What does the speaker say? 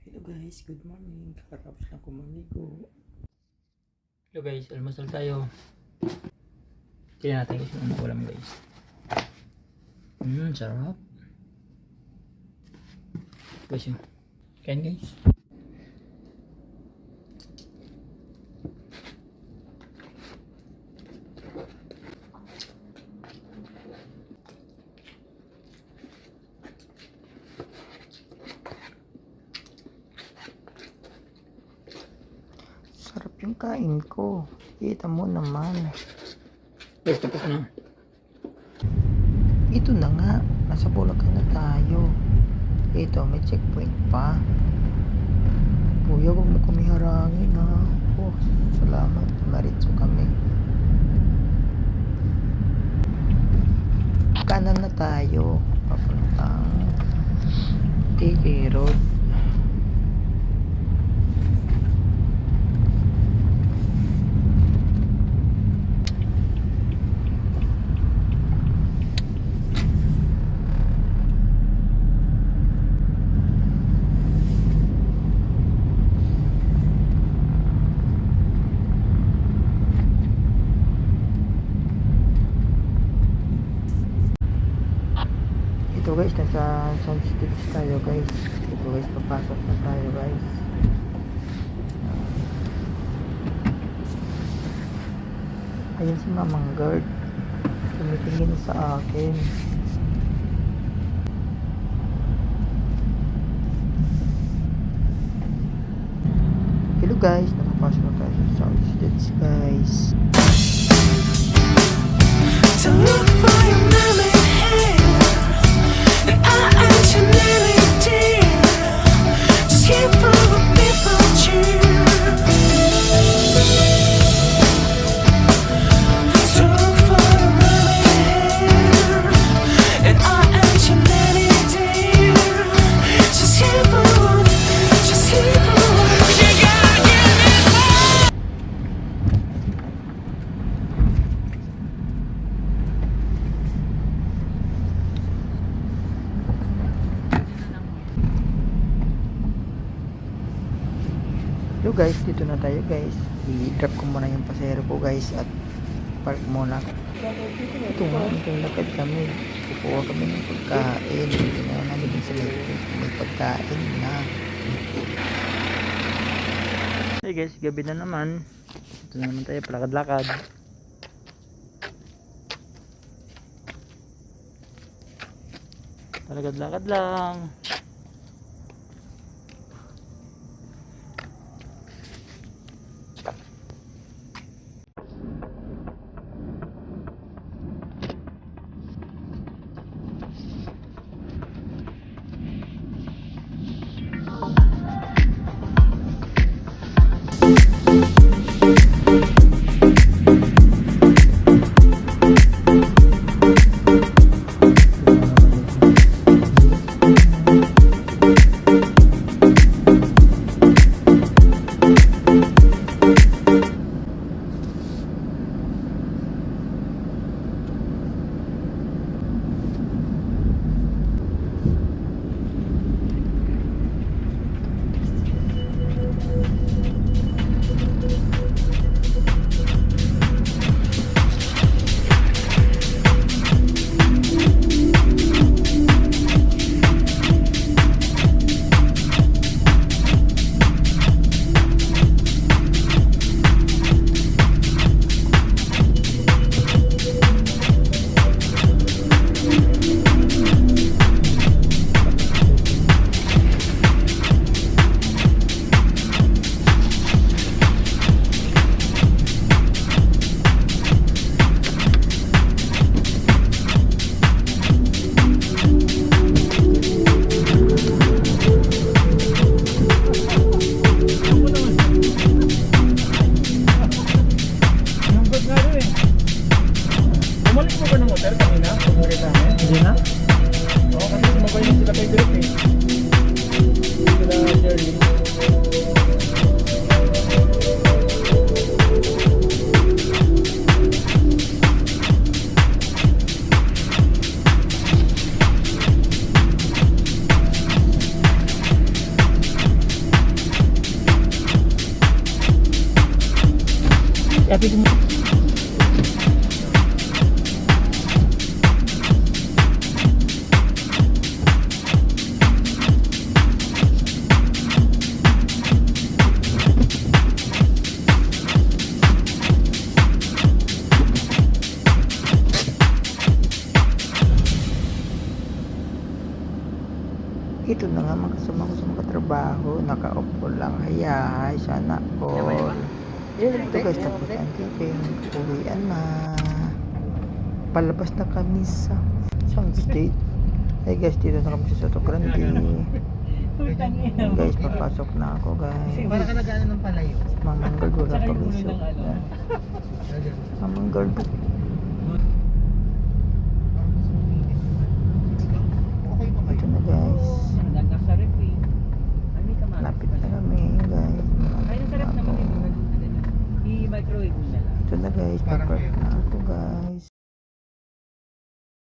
Hello guys, good morning. Kakatapos lang kumaligo. Hello guys, almusal tayo. Tignan natin guys kung ano ulam guys. Sarap. Guys yun. Kain guys. Sarap yung kain ko. Kita mo naman. Guys, tapos na. Ito na nga. Nasa Bulacan na tayo. Ito, may checkpoint pa. Kuya, huwag mo kami harangin ha. Oh, salamat. Maritso kami. Kanan na tayo. Papuntang TK Road. Ito guys, nasa Sun Stage tayo guys. Ito guys, papasok na tayo guys. Ayun si Mamang Guard. Tumitingin sa akin. Hello guys, nakapasok na tayo sa Sun Stage guys. To look for your memory and I actually did. Just keep full of people cheer. To look for your memory and I actually did. Just keep full, just keep full. You gotta give me more. Hello guys, dito na tayo guys. I-drop ko muna yung pasero ko guys at park muna. Ito nga, lakad kami. Kukuha kami ng pagkain. Ginawa namin din sa lake. May pagkain na. Hey guys, gabi na naman. Ito na naman tayo, palakad-lakad. Palakad-lakad lang. Tapi mo. Ito na nga mga kasama ko sa mga trabaho. Nakaupo lang. Hayahay. Sana all. Ito guys, tapos ang tipping. Uwian na. Palabas na kami sa State. Hey guys, dito na kami sa Soto Grande. Guys, papasok na ako guys. Para ka nag-ano ng palayo. Mamang guard, wala pa miso. Mamang guard. Ito na guys. Lapit na kami guys. I-microwave mo na lang. Ito na guys, papark na ako.